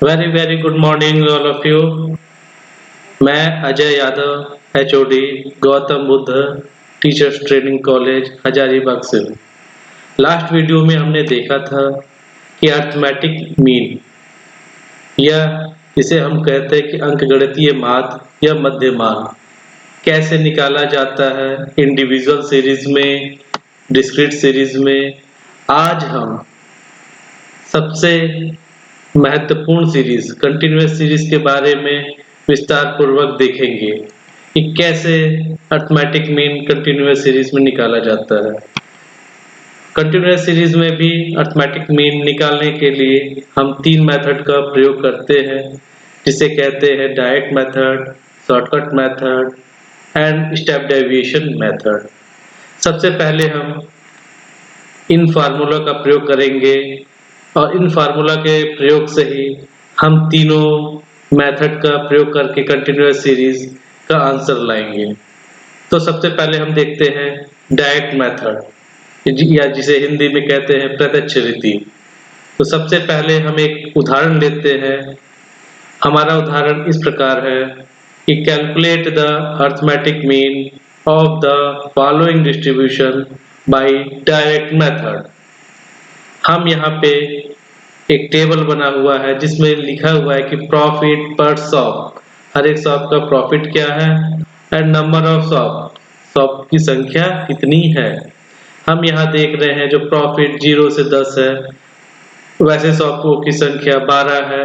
Very good morning all of you. मैं Ajay Yadav HOD Gautam Buddha teachers training college Hazaribagh से। Last video में हमने देखा था कि अर्थमेटिक मीन या इसे हम कहते हैं कि अंकगणितीय माध्य या मध्य मान कैसे निकाला जाता है इंडिविजुअल सीरीज में, डिस्क्रीट सीरीज में। आज हम सबसे महत्वपूर्ण सीरीज कंटिन्यूअस सीरीज के बारे में विस्तार पूर्वक देखेंगे कि कैसे अर्थमेटिक मीन कंटिन्यूअस सीरीज में निकाला जाता है। कंटिन्यूअस सीरीज में भी अर्थमेटिक मीन निकालने के लिए हम तीन मेथड का प्रयोग करते हैं, जिसे कहते हैं direct method, shortcut method and step deviation method. सबसे पहले हम इन फार्मूला का प्रयोग करेंगे और इन फार्मूला के प्रयोग से ही हम तीनों मेथड का प्रयोग करके कंटिन्यूअस सीरीज का आंसर लाएंगे। तो सबसे पहले हम देखते हैं डायरेक्ट मेथड या जिसे हिंदी में कहते हैं प्रत्यक्ष रीति। तो सबसे पहले हम एक उदाहरण लेते हैं। हमारा उदाहरण इस प्रकार है कि calculate the arithmetic mean of the following distribution by direct method. हम यहाँ पे एक टेबल बना हुआ है जिसमें लिखा हुआ है कि प्रॉफिट पर शॉप, हर एक शॉप का प्रॉफिट क्या है and number of shop, shop की संख्या कितनी है। हम यहाँ देख रहे हैं जो प्रॉफिट 0 से 10 है, वैसे शॉपों की संख्या 12 है।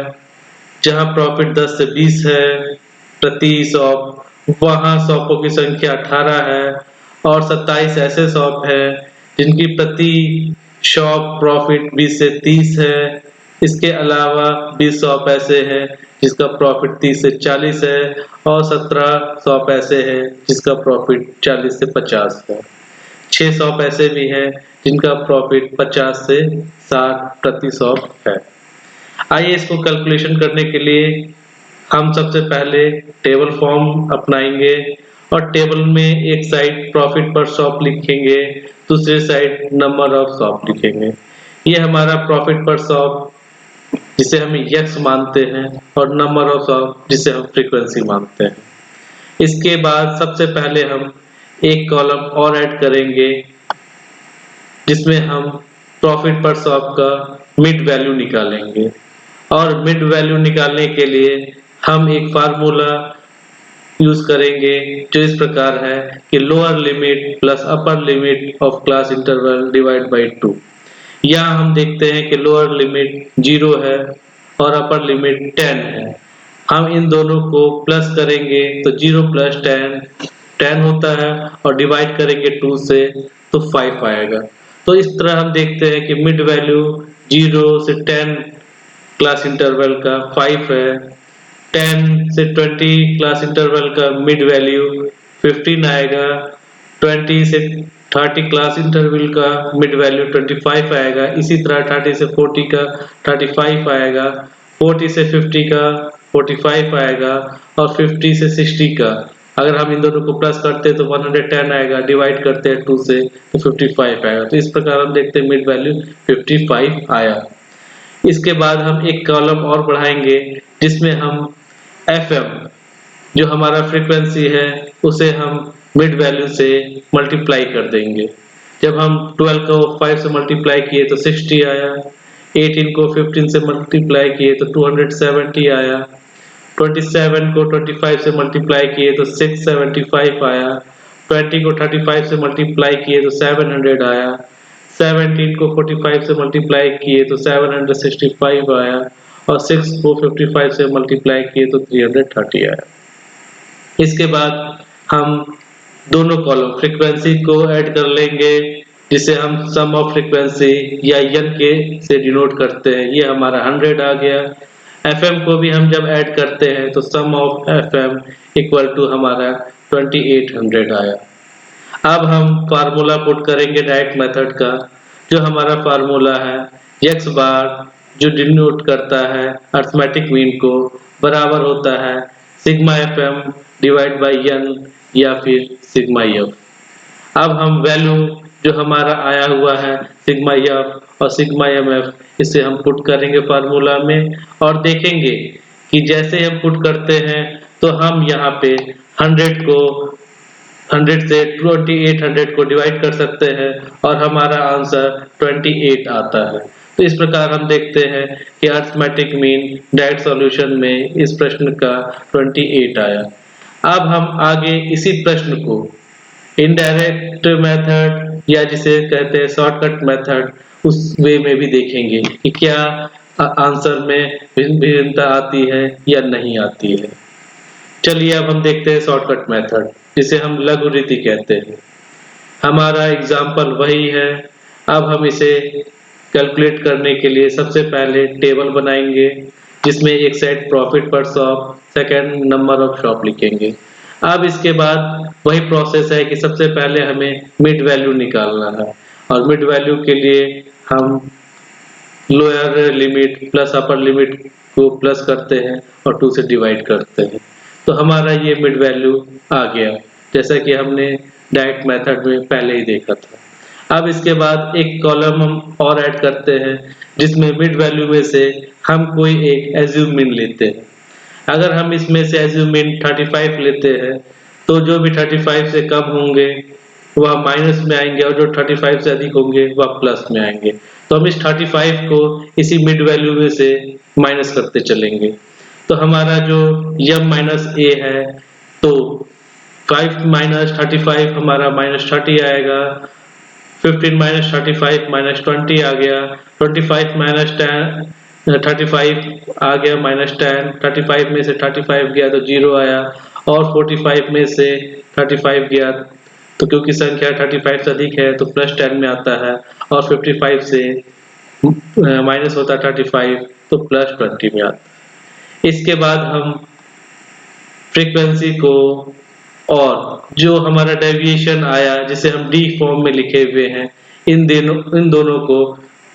जहाँ प्रॉफिट 10 से 20 है प्रति शॉप, वहाँ शॉपों की संख्या 18 है और 27 ऐसे शॉप है जिनकी प्रति शॉप प्रॉफिट 20 से 30 है। इसके अलावा 20 शॉप ऐसे हैं जिसका प्रॉफिट 30 से 40 है और 17 शॉप ऐसे हैं जिसका प्रॉफिट 40 से 50 है। 6 शॉप ऐसे भी हैं जिनका प्रॉफिट 50 से 60 प्रति शॉप है। आइए इसको कैलकुलेशन करने के लिए हम सबसे पहले टेबल फॉर्म अपनाएंगे और टेबल में एक साइड प्रॉफिट पर शॉप लिखेंगे, दूसरे साइड नंबर ऑफ शॉप लिखेंगे। ये हमारा प्रॉफिट पर शॉप जिसे हम यक्स मानते हैं और नंबर ऑफ शॉप जिसे हम फ्रीक्वेंसी मानते हैं। इसके बाद सबसे पहले हम एक कॉलम और ऐड करेंगे जिसमें हम प्रॉफिट पर शॉप का मिड वैल्यू निकालेंगे और मिड वैल्यू निकालने के लिए हम एक फार्मूला यूज करेंगे जो इस प्रकार है कि lower limit plus upper limit of class interval divide by 2। यहाँ हम देखते हैं कि लोअर लिमिट 0 है और अपर लिमिट 10 है। हम इन दोनों को प्लस करेंगे तो 0 प्लस 10 होता है और डिवाइड करेंगे 2 से तो 5 आएगा। तो इस तरह हम देखते हैं कि मिड वैल्यू 0 से 10 क्लास इंटरवल का 5 है, 10 से 20 क्लास इंटरवल का मिड वैल्यू 15 आएगा, 20 से 30 क्लास इंटरवल का मिड वैल्यू 25 आएगा। इसी तरह 30 से 40 का 35 आएगा, 40 से 50 का 45 आएगा और 50 से 60 का अगर हम इन दोनों को प्लस करते हैं तो 110 आएगा, डिवाइड करते हैं 2 से तो 55 आएगा। तो इस प्रकार हम देखते हैं मिड वैल्यू 55 आया। इसके बाद हम एक कॉलम और बढ़ाएंगे जिसमें हम FM जो हमारा फ्रीक्वेंसी है उसे हम मिड वैल्यू से मल्टीप्लाई कर देंगे। जब हम 12 को 5 से मल्टीप्लाई किए तो 60 आया, 18 को 15 से मल्टीप्लाई किए तो 270 आया, 27 को 25 से मल्टीप्लाई किए तो 675 आया, 20 को 35 से मल्टीप्लाई किए तो 700 आया, 17 को 45 से मल्टीप्लाई किए तो 765 आया और 6 को 55 से मल्टीप्लाई किए तो 330 आया। इसके बाद हम दोनों कॉलम फ्रीक्वेंसी को ऐड कर लेंगे जिसे हम सम ऑफ फ्रीक्वेंसी या एन के से डिनोट करते हैं। ये हमारा 100 आ गया। एफएम को भी हम जब ऐड करते हैं तो सम ऑफ एफएम इक्वल टू हमारा 2800 आया। अब हम फार्मूला पुट करेंगे डायरेक्ट मेथड का। जो हमारा फार्मूला है एक्स बार जो डिनोट करता है अर्थमेटिक मीन को बराबर होता है sigma F M divide by N या फिर सिग्मा एफ। अब हम वैल्यू जो हमारा आया हुआ है सिग्मा एफ और सिग्मा एम एफ, इसे हम पुट करेंगे फार्मूला में और देखेंगे कि जैसे हम पुट करते हैं तो हम यहाँ पे 100 से 2800 को डिवाइड कर सकते हैं और हमारा आंसर 28 आता है। तो इस प्रकार हम देखते हैं कि अरिथमेटिक मीन डायरेक्ट सॉल्यूशन में इस प्रश्न का 28 आया। अब हम आगे इसी प्रश्न को इनडायरेक्ट मेथड या जिसे कहते हैं शॉर्टकट मेथड, उस वे में भी देखेंगे कि क्या आंसर में भिन्नता आती है या नहीं आती है। चलिए अब हम देखते हैं शॉर्टकट मेथड, जिसे हम लघु रीति कहते हैं। हमारा एग्जाम्पल वही है। अब हम इसे कैलकुलेट करने के लिए सबसे पहले टेबल बनाएंगे, जिसमें एक सेट प्रॉफिट पर shop, second number of shop लिखेंगे। अब इसके बाद वही प्रोसेस है कि सबसे पहले हमें मिड वैल्यू निकालना है और मिड वैल्यू के लिए हम lower limit plus upper limit को प्लस करते हैं और 2 से डिवाइड करते हैं। तो हमारा ये मिड वैल्यू आ गया, जैसा कि हमने डायरेक्ट मेथड में पहले ही देखा था। अब इसके बाद एक कॉलम हम और ऐड करते हैं, जिसमें मिड वैल्यू में से हम कोई एक एज्यूम मीन लेते हैं। अगर हम इसमें से एज्यूम मीन 35 लेते हैं तो जो भी 35 से कम होंगे वह माइनस में आएंगे और जो 35 से अधिक होंगे वह प्लस में आएंगे। तो हम इस 35 को इसी मिड वैल्यू में से माइनस करते चलेंगे। तो हमारा जो m माइनस ए है, तो 5 माइनस 35 हमारा माइनस 30 आएगा। 15 माइनस 35 माइनस 20 आ गया। 25 माइनस 35 आ गया माइनस 10। 35 में से 35 गया तो 0 आया और 45 में से 35 गया तो क्योंकि संख्या 35 से अधिक है तो प्लस 10 में आता है और 55 से माइनस होता है 35 तो प्लस 20 में आता है। इसके बाद हम फ्रीक्वेंसी को और जो हमारा डेविएशन आया जिसे हम डी फॉर्म में लिखे हुए हैं, इन दोनों को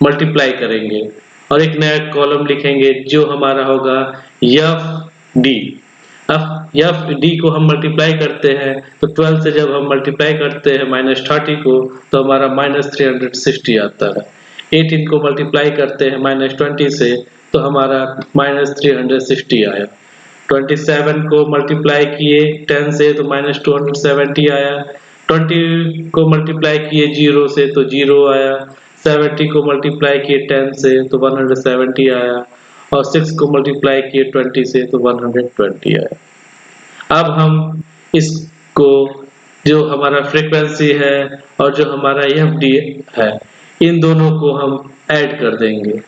मल्टीप्लाई करेंगे और एक नया कॉलम लिखेंगे जो हमारा होगा एफ डी। अब एफ डी को हम मल्टीप्लाई करते हैं तो 12 से जब हम मल्टीप्लाई करते हैं माइनस 30 को तो हमारा माइनस 360 आता है। 18 को मल्टीप्लाई करते हैं माइनस 20 से तो हमारा माइनस 360 आया। 27 को मल्टीप्लाई किए 10 से तो माइनस 270 आया। 20 को मल्टीप्लाई किए 0 से तो 0 आया। 70 को मल्टीप्लाई किए 10 से तो 170 आया और 6 को मल्टीप्लाई किए 20 से तो 120 आया। अब हम इसको जो हमारा फ्रीक्वेंसी है और जो हमारा एफडी है, इन दोनों को हम ऐड कर देंगे।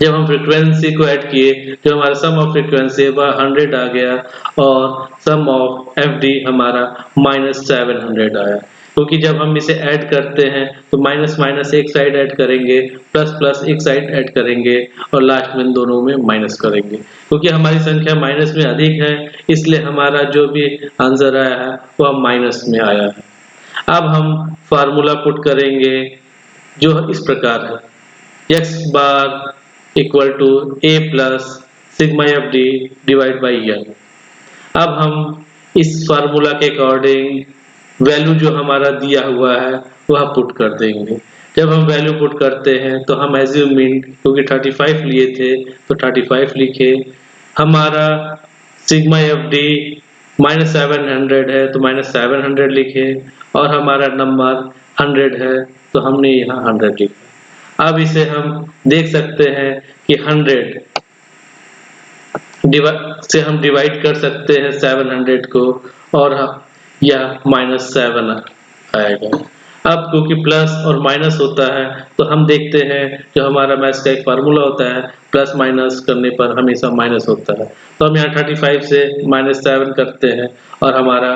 जब हम फ्रीक्वेंसी को ऐड किए जो हमारा सम ऑफ फ्रीक्वेंसी है वह 100 आ गया और सम ऑफ एफडी हमारा माइनस 700 आया। क्योंकि जब हम इसे ऐड करते हैं तो माइनस माइनस एक साइड ऐड करेंगे, प्लस प्लस एक साइड ऐड करेंगे और लास्ट में इन दोनों में माइनस करेंगे। क्योंकि हमारी संख्या माइनस में अधिक है इसलिए हमारा जो भी आंसर आया है वह माइनस में आया है। अब हम फार्मूला पुट करेंगे जो इस प्रकार है, x bar equal to a plus sigma F D divide by N. अब हम इस फार्मूला के अकॉर्डिंग वैल्यू जो हमारा दिया हुआ है वह पुट कर देंगे। जब हम वैल्यू पुट करते हैं तो हम एज्यूम मीन क्योंकि 35 लिए थे तो 35 लिखे। हमारा सिग्मा एफ डी माइनस 700 है तो माइनस 700 लिखे और हमारा नंबर 100 है तो हमने यहाँ 100 लिखा। अब इसे हम देख सकते हैं कि 100 से हम डिवाइड कर सकते हैं 700 को और यह माइनस 7 आएगा। अब क्योंकि प्लस और माइनस होता है तो हम देखते हैं जो हमारा मैथ्स का एक फार्मूला होता है प्लस माइनस करने पर हमेशा माइनस होता है। तो हम यहाँ 35 से माइनस 7 करते हैं और हमारा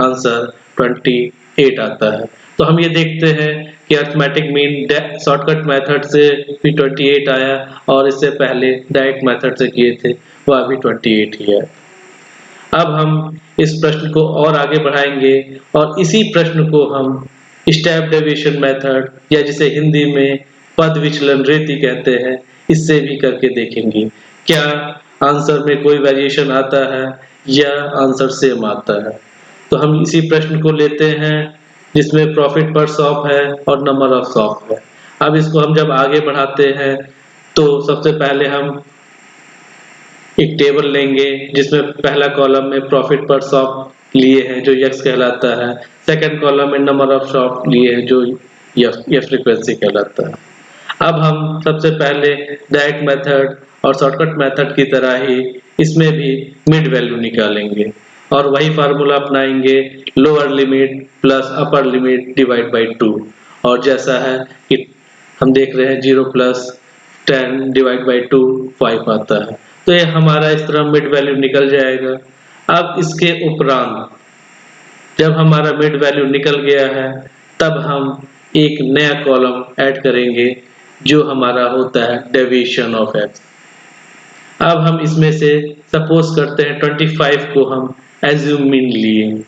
आंसर 28 आता है। तो हम ये देखते हैं कि अरिथमेटिक मीन शॉर्टकट मेथड से भी 28 आया और इससे पहले डायरेक्ट मेथड से किए थे वह भी 28 ही है। अब हम इस प्रश्न को और आगे बढ़ाएंगे और इसी प्रश्न को हम स्टेप डेविएशन मेथड या जिसे हिंदी में पद विचलन रीति कहते हैं, इससे भी करके देखेंगे क्या आंसर में कोई वेरिएशन आता है या आंसर सेम आता है। तो हम इसी प्रश्न को लेते हैं जिसमें प्रॉफिट पर शॉप है और नंबर ऑफ शॉप है। अब इसको हम जब आगे बढ़ाते हैं तो सबसे पहले हम एक टेबल लेंगे जिसमें पहला कॉलम में प्रॉफिट पर शॉप लिए हैं जो यक्स कहलाता है, सेकंड कॉलम में नंबर ऑफ शॉप लिए हैं जो यह फ्रीक्वेंसी कहलाता है। अब हम सबसे पहले डायरेक्ट मेथड और शॉर्टकट मेथड की तरह ही इसमें भी मिड वैल्यू निकालेंगे और वही फार्मूला अपनाएंगे, lower limit plus upper limit divide by 2। और जैसा है कि हम देख रहे हैं 0 प्लस 10 डिवाइड बाई 2 5 आता है, तो ये हमारा इस तरह मिड वैल्यू निकल जाएगा। अब इसके उपरांत जब हमारा मिड वैल्यू निकल गया है तब हम एक नया कॉलम ऐड करेंगे जो हमारा होता है डेविएशन ऑफ एक्स। अब हम इसमें से सपोज करते हैं 25 को हम एज्यूम मीन लिए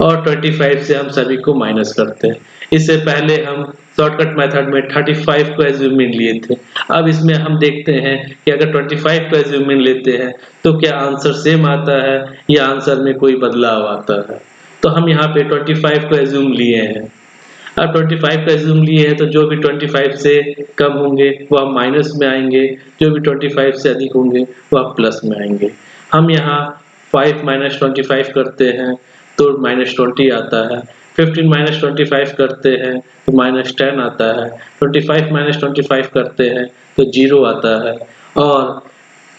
और 25 से हम सभी को माइनस करते हैं। इससे पहले हम शॉर्टकट मेथड में 35 को एज्यूम मीन लिए थे। अब इसमें हम देखते हैं कि अगर 25 को एज्यूम मीन लेते हैं तो क्या आंसर सेम आता है या आंसर में कोई बदलाव आता है। तो हम यहाँ पे 25 को एज्यूम लिए हैं। अब 25 का एज्यूम लिए हैं तो जो भी 25 से कम होंगे वह माइनस में आएंगे, जो भी 25 से अधिक होंगे वह प्लस में आएंगे। हम यहाँ 5 माइनस 25 करते हैं तो -20 आता है, 15 माइनस 25 करते हैं तो -10 आता है, 25 माइनस 25 करते हैं तो 0 आता है और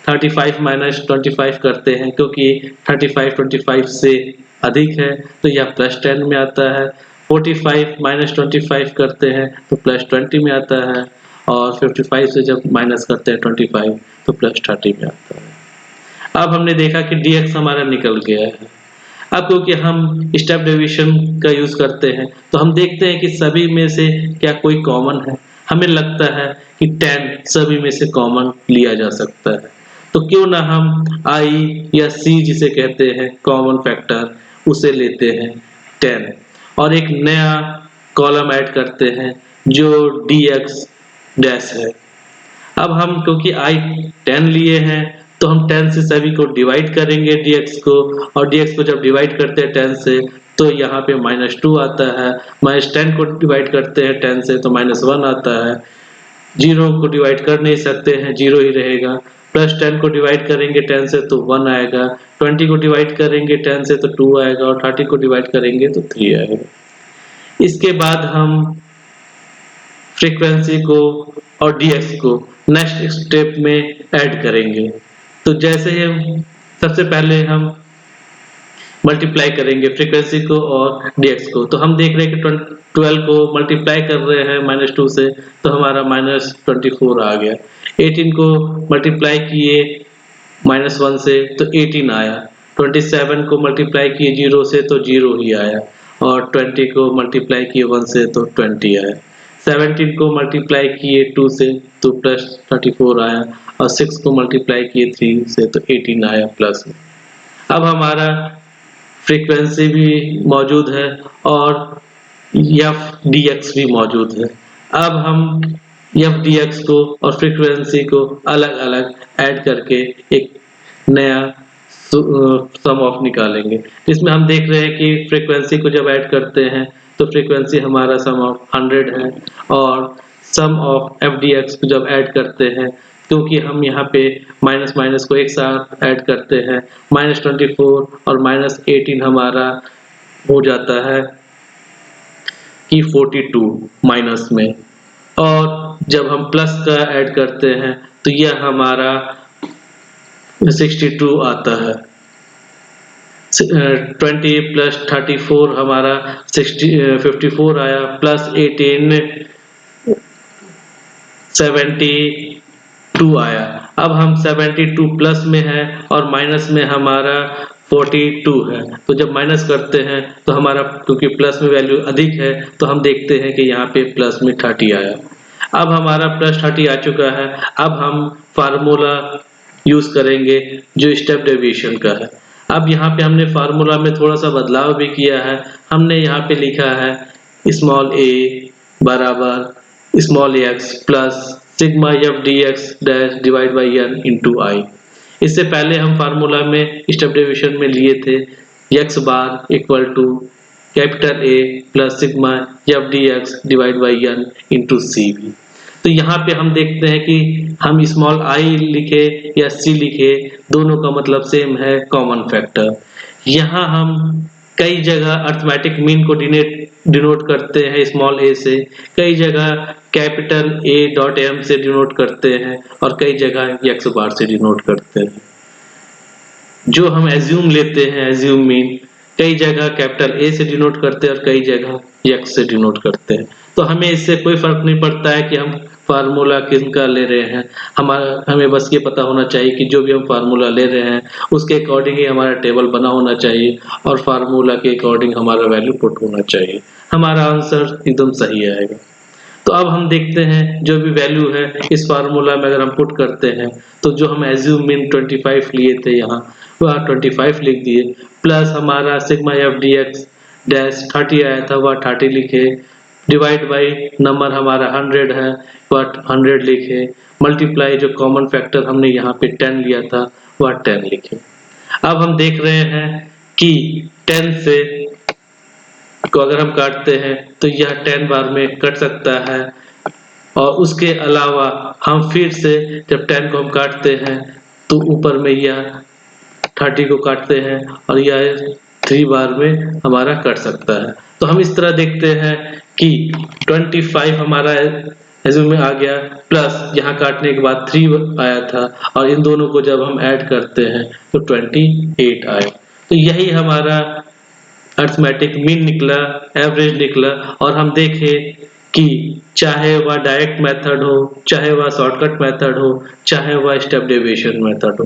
35 माइनस 25 करते हैं क्योंकि 35 25 से अधिक है तो यह +10 में आता है। 45 माइनस 25 करते हैं तो +20 में आता है और 55 से जब माइनस करते हैं 25 तो +30 में आता है। अब हमने देखा कि dx हमारा निकल गया है। अब क्योंकि हम स्टेप डेविएशन का यूज करते हैं तो हम देखते हैं कि सभी में से क्या कोई कॉमन है। हमें लगता है कि 10 सभी में से कॉमन लिया जा सकता है, तो क्यों ना हम i या c जिसे कहते हैं कॉमन फैक्टर उसे लेते हैं 10 और एक नया कॉलम ऐड करते हैं जो dx डैश है। अब हम क्योंकि i 10 लिए हैं तो हम 10 से सभी को डिवाइड करेंगे dx को, और dx को जब डिवाइड करते हैं 10 से तो यहाँ पे -2 आता है, -10 को डिवाइड करते हैं 10 से तो -1 आता है, 0 को डिवाइड कर नहीं सकते हैं 0 ही रहेगा, +10 को डिवाइड करेंगे 10 से तो 1 आएगा, 20 को डिवाइड करेंगे 10 से तो 2 आएगा और 30 को डिवाइड करेंगे तो 3 आएगा। इसके बाद हम फ्रीक्वेंसी को और dx को नेक्स्ट स्टेप में ऐड करेंगे। तो जैसे ही हम सबसे पहले हम मल्टीप्लाई करेंगे फ्रीक्वेंसी को और dx को, तो हम देख रहे हैं कि 12 को मल्टीप्लाई कर रहे हैं -2 से तो हमारा -24 आ गया, 18 को मल्टीप्लाई किए -1 से तो 18 आया, 27 को मल्टीप्लाई किए 0 से तो 0 ही आया और 20 को मल्टीप्लाई किए 1 से तो 20 आया, 17 को मल्टीप्लाई किए 2 से तो +34 आया और 6 को मल्टीप्लाई किए 3 से तो 18 आया प्लस में। अब हमारा फ्रीक्वेंसी भी मौजूद है और f dx भी मौजूद है। अब हम f dx को और फ्रीक्वेंसी को अलग अलग ऐड करके एक नया सम ऑफ निकालेंगे, जिसमें हम देख रहे हैं कि फ्रीक्वेंसी को जब ऐड करते हैं तो फ्रीक्वेंसी हमारा सम ऑफ 100 है और सम ऑफ f dx को जब ऐड करते हैं क्योंकि हम यहाँ पे माइनस माइनस को एक साथ ऐड करते हैं, -24 और -18 हमारा हो जाता है कि 42 माइनस में, और जब हम प्लस का ऐड करते हैं तो यह हमारा 62 आता है। 20 प्लस 34 हमारा 54 आया, प्लस 18 72 आया। अब हम 72 प्लस में है और माइनस में हमारा 42 है, तो जब माइनस करते हैं तो हमारा क्योंकि प्लस में वैल्यू अधिक है तो हम देखते हैं कि यहाँ पे प्लस में 30 आया। अब हमारा +30 आ चुका है। अब हम फार्मूला यूज करेंगे जो स्टेप डेविएशन का है। अब यहाँ पे हमने फार्मूला में थोड़ा सा बदलाव भी किया है। हमने यहाँ पे लिखा है स्मॉल a बराबर small x plus sigma f dx dash divide by n into I. इससे पहले हम फार्मूला में स्टेप डेविएशन में लिए थे x bar equal to capital A plus sigma F D X divide by N into C भी। तो यहाँ पे हम देखते हैं कि हम स्मॉल आई लिखे या सी लिखे, दोनों का मतलब सेम है, कॉमन फैक्टर। यहाँ हम कई जगह अर्थमेटिक मीन को डिनोट करते हैं स्मॉल ए से, कई जगह कैपिटल ए डॉट एम से डिनोट करते हैं और कई जगह एक्स बार से डिनोट करते हैं। जो हम एज्यूम लेते हैं एज्यूम मीन, कई जगह कैपिटल ए से डिनोट करते हैं और कई जगह एक्स से डिनोट करते हैं। तो हमें इससे कोई फर्क नहीं पड़ता है कि हम फार्मूला किसका ले रहे हैं, हमें बस ये पता होना चाहिए कि जो भी हम फार्मूला ले रहे हैं उसके अकॉर्डिंग ही हमारा टेबल बना होना चाहिए और फार्मूला के अकॉर्डिंग हमारा वैल्यू पुट होना चाहिए, हमारा आंसर एकदम सही आएगा। तो अब हम देखते हैं जो भी वैल्यू है इस फार्मूला में अगर हम पुट करते हैं तो जो हम एज्यूम मीन 25 लिए थे यहाँ वह 25 लिख दिए, प्लस हमारा sigma F D x dash 30 आया था वह 30 लिखे, डिवाइड बाई नंबर हमारा 100 है वह 100 लिखे, मल्टीप्लाई जो कॉमन फैक्टर हमने यहाँ पे 10 लिया था वह 10 लिखे। अब हम देख रहे हैं कि 10 से को अगर हम काटते हैं तो यह 10 बार में कट सकता है और उसके अलावा हम फिर से जब 10 को हम काटते हैं तो ऊपर में यह 30 को काटते हैं और यह 3 बार में हमारा कट सकता है। तो हम इस तरह देखते हैं कि 25 हमारा एज्यूम में आ गया, प्लस यहाँ काटने के बाद 3 आया था और इन दोनों को जब हम ऐड करते हैं तो 28 आए। तो यही हमारा अर्थमेटिक मीन निकला, एवरेज निकला। और हम देखें कि चाहे वह डायरेक्ट मेथड हो, चाहे वह शॉर्टकट मेथड हो, चाहे वह स्टेप डेविएशन मेथड हो,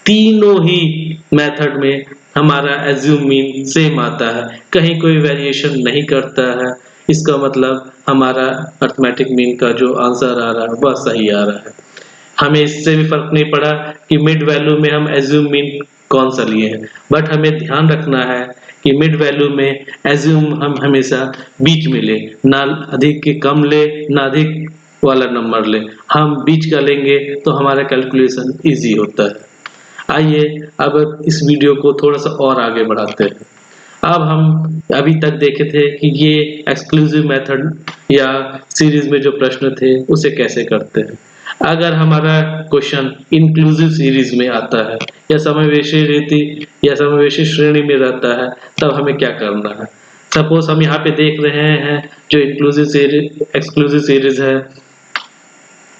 तीनों ही मेथड में हमारा एज्यूम मीन सेम आता है, कहीं कोई वेरिएशन नहीं करता है। इसका मतलब हमारा अर्थमेटिक मीन का जो आंसर आ रहा है वह सही आ रहा है। हमें इससे भी फर्क नहीं पड़ा कि मिड वैल्यू में हम एज्यूम मीन कौन सा लिए हैं, बट हमें ध्यान रखना है कि मिड वैल्यू में एज्यूम हम हमेशा बीच में ले, ना अधिक के कम ले ना अधिक वाला नंबर ले, हम बीच का लेंगे तो हमारा कैलकुलेशन इजी होता है। आइए अब इस वीडियो को थोड़ा सा और आगे बढ़ाते हैं। अब हम अभी तक देखे थे कि ये एक्सक्लूसिव मेथड या सीरीज में जो प्रश्न थे उसे कैसे करते हैं। अगर हमारा क्वेश्चन इंक्लूसिव सीरीज में आता है या समावेशी रीति या समावेशी श्रेणी में रहता है तब हमें क्या करना है। सपोज हम यहाँ पे देख रहे हैं जो एक्सक्लूसिव सीरीज है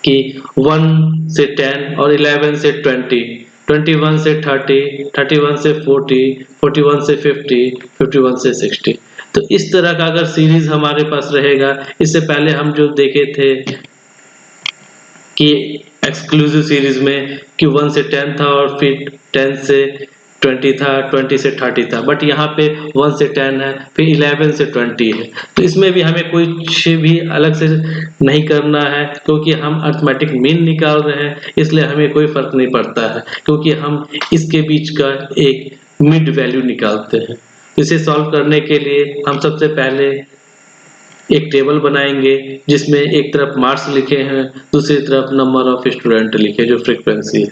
कि 1 से 10 और 11 से 20, 21 से 30, 31 से 40, 41 से 50, 51 से 60। तो इस तरह का अगर सीरीज हमारे पास रहेगा, इससे पहले हम जो देखे थे कि एक्सक्लूसिव सीरीज में कि 1 से 10 था और फिर 10 से 20 था, 20 से 30 था, बट यहाँ पे 1 से 10 है, फिर 11 से 20 है। तो इसमें भी हमें कुछ भी अलग से नहीं करना है क्योंकि हम अर्थमेटिक मीन निकाल रहे हैं, इसलिए हमें कोई फर्क नहीं पड़ता है क्योंकि हम इसके बीच का एक मिड वैल्यू निकालते हैं। इसे सॉल्व करने के लिए हम सबसे पहले एक टेबल बनाएंगे जिसमें एक तरफ मार्क्स लिखे हैं, दूसरी तरफ नंबर ऑफ स्टूडेंट लिखे जो फ्रीक्वेंसी है।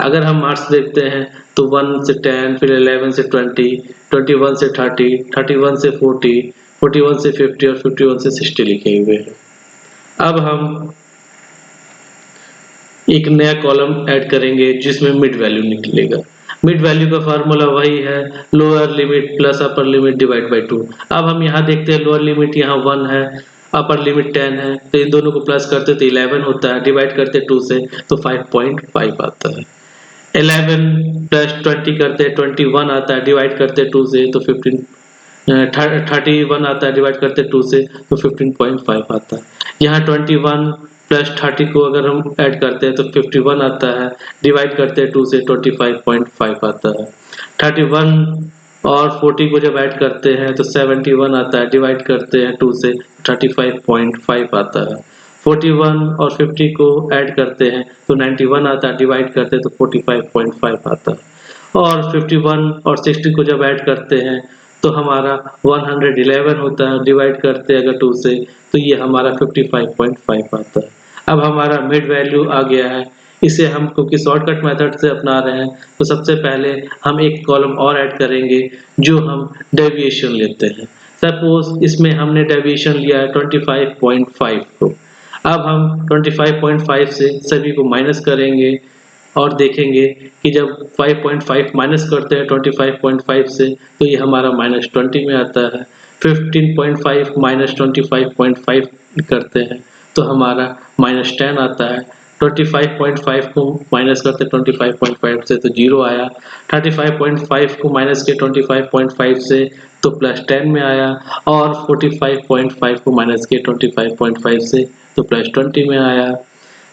अगर हम मार्क्स देखते हैं तो 1 से 10, फिर 11 से 20, 21 से 30, 31 से 40, 41 से 50 और 51 से 60 लिखे हुए हैं। अब हम एक नया कॉलम ऐड करेंगे जिसमें मिड वैल्यू निकलेगा। मिड वैल्यू का फार्मूला वही है lower limit plus upper limit divide by 2। अब हम यहाँ देखते हैं लोअर लिमिट यहाँ 1 है, अपर लिमिट 10 है, तो इन दोनों को प्लस करते तो 11 होता है, डिवाइड करते 2 से तो 5.5 आता है। 11 प्लस 20 करते 21 आता है, डिवाइड करते 2 से तो 31 आता है, डिवाइड करते 2 से तो 15.5 आता है। यहाँ 21 प्लस 30 को अगर हम ऐड करते हैं तो 51 आता है, डिवाइड करते हैं 2 से 25.5 आता है। 31 और 40 को जब ऐड करते हैं तो 71 आता है, डिवाइड करते हैं 2 से 35.5 आता है। 41 और 50 को ऐड करते हैं तो 91 आता है, डिवाइड करते हैं तो 45.5 आता है। और 51 और 60 को जब ऐड करते हैं तो हमारा 111 होता है, डिवाइड करते हैं अगर 2 से तो ये हमारा 55.5 आता है। अब हमारा मिड वैल्यू आ गया है इसे हम क्योंकि शॉर्टकट मेथड से अपना रहे हैं, तो सबसे पहले हम एक कॉलम और ऐड करेंगे जो हम डेविएशन लेते हैं। सपोज इसमें हमने डेविएशन लिया है 25.5 को। अब हम 25.5 से सभी को माइनस करेंगे और देखेंगे कि जब 5.5 माइनस करते हैं 25.5 से तो ये हमारा -20 में आता है। 15.5 माइनस 25.5 करते हैं तो हमारा -10 आता है। 25.5 को माइनस करते 25.5 से तो 0 आया। 35.5 को माइनस किए 25.5 से तो +10 में आया और 45.5 को माइनस किए 25.5 से तो +20 में आया।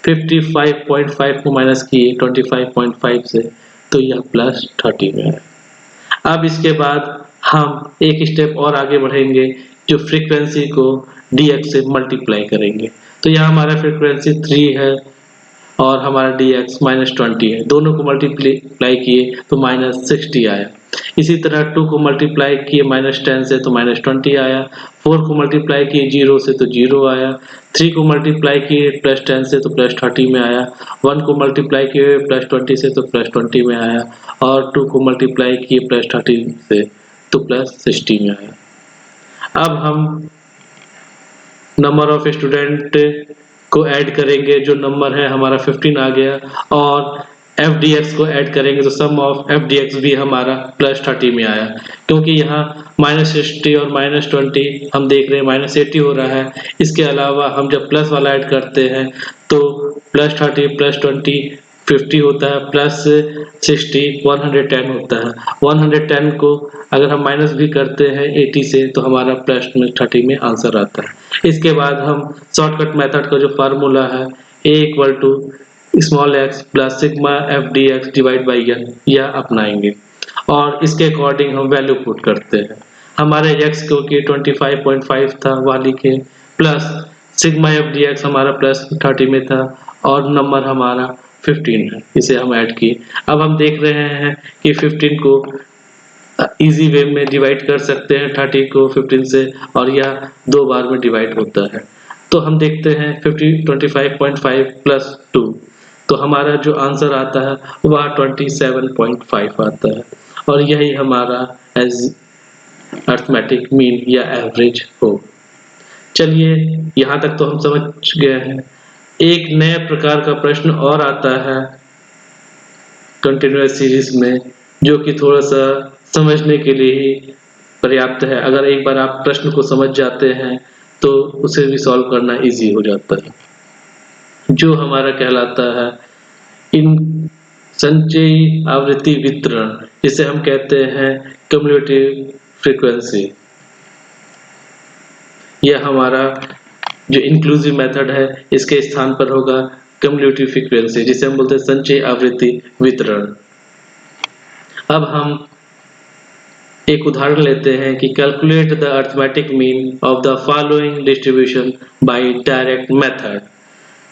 55.5 को माइनस किए 25.5 से तो यह +30 में आया। अब इसके बाद हम एक स्टेप और आगे बढ़ेंगे जो फ्रीक्वेंसी को dx से मल्टीप्लाई करेंगे। तो यहाँ हमारा फ्रीक्वेंसी 3 है और हमारा dx -20 है। दोनों को मल्टीप्लाई किए तो -60 आया। इसी तरह 2 को मल्टीप्लाई किए -10 से तो -20 आया। 4 को मल्टीप्लाई किए 0 से तो 0 आया। 3 को मल्टीप्लाई किए +10 से तो +30 में आया। 1 को मल्टीप्लाई किए +20 से तो +20 में आया और 2 को मल्टीप्लाई किए +30 से तो +60 में आया। अब हम नंबर ऑफ स्टूडेंट को ऐड करेंगे, जो नंबर है हमारा 15 आ गया और FDX को ऐड करेंगे तो सम ऑफ FDX भी हमारा +30 में आया। क्योंकि यहाँ -60 और -20 हम देख रहे हैं -80 हो रहा है। इसके अलावा हम जब प्लस वाला ऐड करते हैं तो +30 +20 50 होता है, +60 110 होता है। 110 को अगर हम माइनस भी करते हैं 80 से तो हमारा +30 में आंसर आता है। इसके बाद हम शॉर्टकट मेथड का जो फार्मूला है A=x + sigma FDX divide by n यह अपनाएंगे और इसके अकॉर्डिंग हम वैल्यू पुट करते हैं। हमारे x क्योंकि 25.5 था वह लिखे प्लस सिग्मा FDX हमारा +30 में था और नंबर हमारा 15 है, इसे हम ऐड किए। अब हम देख रहे हैं कि 15 को इजी वे में डिवाइड कर सकते हैं 30 को 15 से और यह 2 बार में डिवाइड होता है। तो हम देखते हैं 25.5 + 2 तो हमारा जो आंसर आता है वह 27.5 आता है और यही हमारा एज अर्थमेटिक मीन या एवरेज हो। चलिए यहाँ तक तो हम समझ गए हैं। एक नए प्रकार का प्रश्न और आता है कंटिन्यूअस सीरीज में जो कि थोड़ा सा समझने के लिए ही पर्याप्त है। अगर एक बार आप प्रश्न को समझ जाते हैं तो उसे भी सॉल्व करना इजी हो जाता है, जो हमारा कहलाता है इन संचयी आवृत्ति वितरण, जिसे हम कहते हैं क्युमुलेटिव फ्रीक्वेंसी। यह हमारा जो इंक्लूसिव मेथड है इसके स्थान पर होगा क्युमुलेटिव फ्रीक्वेंसी, जिसे हम बोलते हैं संचयी आवृत्ति वितरण। अब हम एक उदाहरण लेते हैं कि calculate the arithmetic mean of the following distribution by direct method.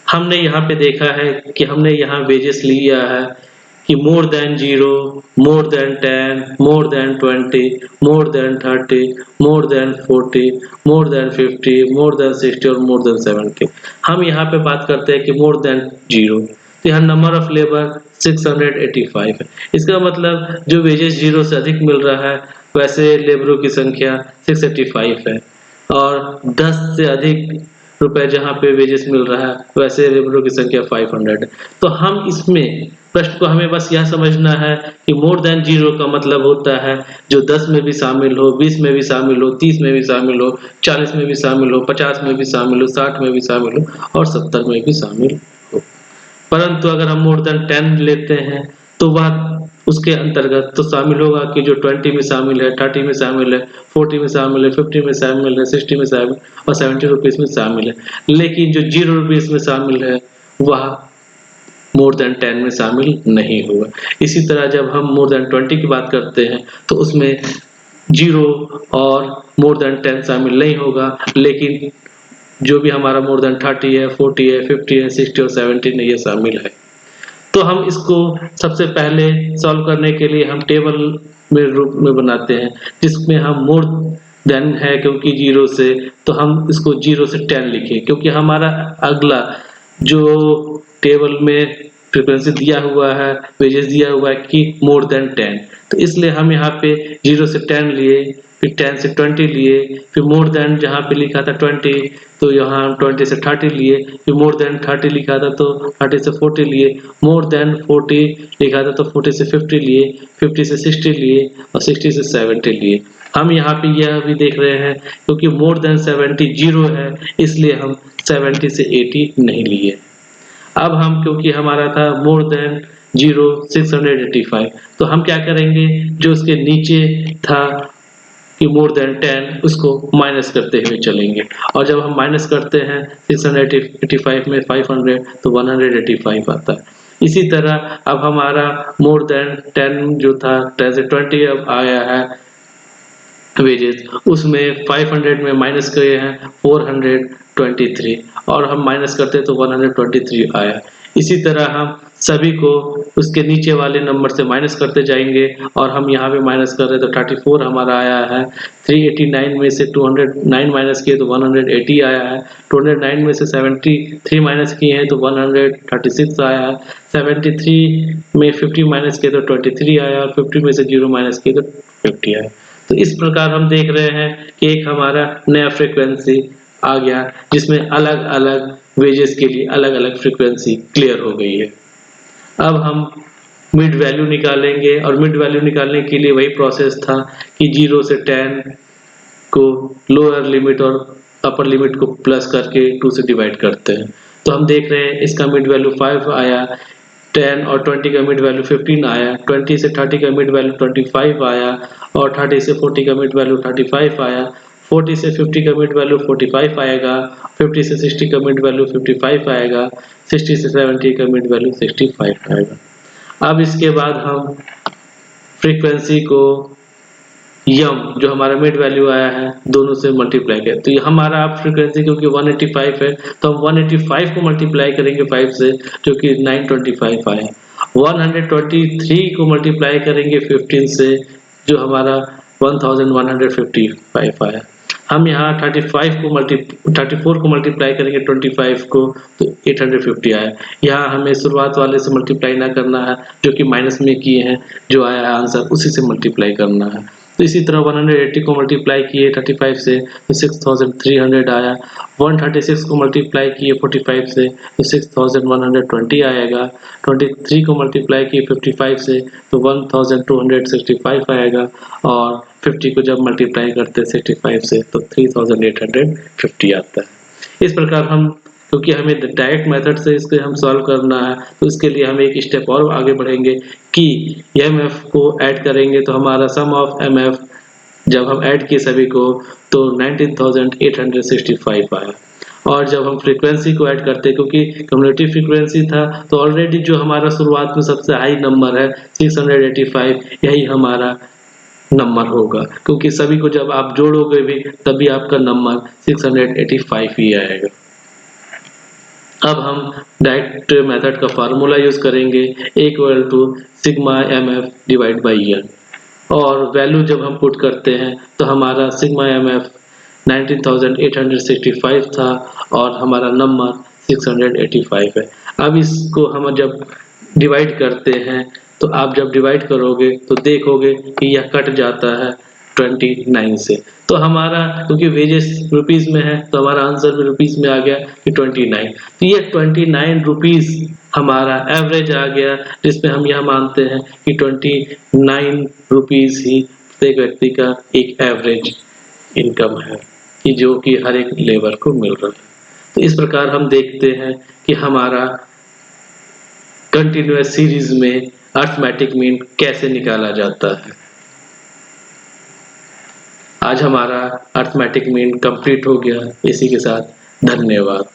हमने यहाँ पे देखा है कि हमने यहाँ वेजेस लिया है कि more than 0, more than 10, more than 20, more than 30, more than 40, more than 50, more than 60 और मोर देन 70। हम यहाँ पे बात करते हैं कि मोर देन 0, तो यहाँ नंबर ऑफ लेबर 685 है। इसका मतलब जो वेजेस 0 से अधिक मिल रहा है वैसे लेबरों की संख्या 685 है और 10 से अधिक रुपए जहाँ पे वेजेस मिल रहा है वैसे लेबरों की संख्या 500 है। तो हम इसमें प्रश्न को हमें बस यह समझना है कि मोर देन 0 का मतलब होता है जो 10 में भी शामिल हो, 20 में भी शामिल हो, 30 में भी शामिल हो, 40 में भी शामिल हो, 50 में भी शामिल हो, 60 में भी शामिल हो और 70 में भी शामिल हो। परंतु अगर हम मोर देन 10 लेते हैं तो वह उसके अंतर्गत तो शामिल होगा कि जो 20 में शामिल है, 30 में शामिल है, 40 में शामिल है, 50 में शामिल है, 60 में शामिल और 70 रुपीज में शामिल है। लेकिन जो 0 रुपीज में शामिल है वह मोर देन 10 में शामिल नहीं होगा। इसी तरह जब हम मोर देन 20 की बात करते हैं तो उसमें 0 और मोर देन 10 शामिल नहीं होगा, लेकिन जो भी हमारा मोर देन 30 है, 40 है, 50 है, 60 और 70 में ये शामिल है। तो हम इसको सबसे पहले सॉल्व करने के लिए हम टेबल में रूप में बनाते हैं जिसमें हम मोर देन है क्योंकि 0 से, तो हम इसको 0 से 10 लिखें क्योंकि हमारा अगला जो टेबल में फ्रीक्वेंसी दिया हुआ है, वेजेस दिया हुआ है कि मोर देन 10, तो इसलिए हम यहाँ पे 0 से 10 लिए, फिर 10 से 20 लिए, फिर मोर देन जहाँ पे लिखा था 20 तो यहाँ हम 20 से 30 लिए, फिर मोर देन 30 लिखा था तो 30 से 40 लिए, मोर देन 40 लिखा था तो 40 से 50 लिए, 50 से 60 लिए और 60 से 70 लिए। हम यहाँ पे यह भी देख रहे हैं क्योंकि मोर देन 70 जीरो है, इसलिए हम 70 से 80 नहीं लिए। अब हम क्योंकि हमारा था मोर देन 0 685, तो हम क्या करेंगे, जो उसके नीचे था कि मोर देन 10 उसको माइनस करते हुए चलेंगे, और जब हम माइनस करते हैं 685 में 500 तो 185 आता है। इसी तरह अब हमारा मोर देन 10 जो था 10 से 20 अब आया है वेजेस, उसमें 500 में माइनस किए हैं 423 और हम माइनस करते तो 123 आया। इसी तरह हम सभी को उसके नीचे वाले नंबर से माइनस करते जाएंगे और हम यहाँ पे माइनस कर रहे तो 34 हमारा आया है। 389 में से 209 माइनस किए तो 180 आया है। 209 में से 73 माइनस किए हैं तो 136 आया है। 73 में 50 माइनस किए तो 23 आया और 50 में से 0 माइनस किए तो 50 आया। तो इस प्रकार हम देख रहे हैं कि एक हमारा नया फ्रीक्वेंसी आ गया जिसमें अलग अलग वेजेस के लिए अलग अलग फ्रीक्वेंसी क्लियर हो गई है। अब हम मिड वैल्यू निकालेंगे और मिड वैल्यू निकालने के लिए वही प्रोसेस था कि 0 से 10 को लोअर लिमिट और अपर लिमिट को प्लस करके 2 से डिवाइड करते हैं। तो हम देख रहे हैं इसका मिड वैल्यू 5 आया, 10 और 20 का मिड वैल्यू 15 आया, 20 से 30 का मिड वैल्यू 25 आया और 30 से 40 का मिड वैल्यू 35 आया, 40 से 50 का मिड वैल्यू 45 आएगा, 50 से 60 का मिड वैल्यू 55 आएगा, 60 से 70 का मिड वैल्यू 65 आएगा। अब इसके बाद हम फ्रीक्वेंसी को यम जो हमारा मिड वैल्यू आया है दोनों से मल्टीप्लाई किया, तो ये हमारा अब फ्रीक्वेंसी क्योंकि 185 है तो हम 185 को मल्टीप्लाई करेंगे 5 से जो कि 925 आया। 123 को मल्टीप्लाई करेंगे 15 से जो हमारा 1155 आया। हम यहाँ 34 को मल्टीप्लाई करेंगे 25 को तो 850 आया। यहाँ हमें शुरुआत वाले से मल्टीप्लाई ना करना है जो कि माइनस में किए हैं, जो आया है आंसर उसी से मल्टीप्लाई करना है। तो इसी तरह 180 को मल्टीप्लाई किए 35 से तो 6300 आया। 136 को मल्टीप्लाई किए 45 से तो 6120 आएगा। 23 को मल्टीप्लाई किए 55 से तो 1265 आएगा और 50 को जब मल्टीप्लाई करते हैं 65 से तो 3850 आता है। इस प्रकार हम क्योंकि हमें डायरेक्ट मेथड से इसके हम सॉल्व करना है तो इसके लिए हम एक स्टेप और आगे बढ़ेंगे कि एमएफ को ऐड करेंगे तो हमारा सम ऑफ एमएफ जब हम ऐड किए सभी को तो 19865 आया। और जब हम फ्रीक्वेंसी को ऐड करते क्योंकि कम्युलेटिव फ्रीक्वेंसी था तो ऑलरेडी जो हमारा शुरुआत में सबसे हाई नंबर है 685 यही हमारा नंबर होगा क्योंकि सभी को जब आप जोड़ोगे भी तभी आपका नंबर 685 ही आएगा। अब हम डायरेक्ट मेथड का फार्मूला यूज करेंगे equal to sigma M F divide by N और वैल्यू जब हम पुट करते हैं तो हमारा सिग्मा एम एफ 19865 था और हमारा नंबर 685 है। अब इसको हम जब डिवाइड करते हैं तो आप जब डिवाइड करोगे तो देखोगे कि यह कट जाता है 29 से, तो हमारा क्योंकि वेजेस रुपीस में है तो हमारा आंसर भी रुपीस में आ गया कि 29। तो ये 29 रुपीस हमारा एवरेज आ गया जिसमें हम यह मानते हैं कि 29 रुपीस ही प्रत्येक व्यक्ति का एक एवरेज इनकम है कि जो कि हर एक लेबर को मिल रहा है। तो इस प्रकार हम देखते हैं कि हमारा कंटिन्यूअस सीरीज में अरिथमेटिक मीन कैसे निकाला जाता है। आज हमारा अरिथमेटिक मीन कंप्लीट हो गया। इसी के साथ धन्यवाद।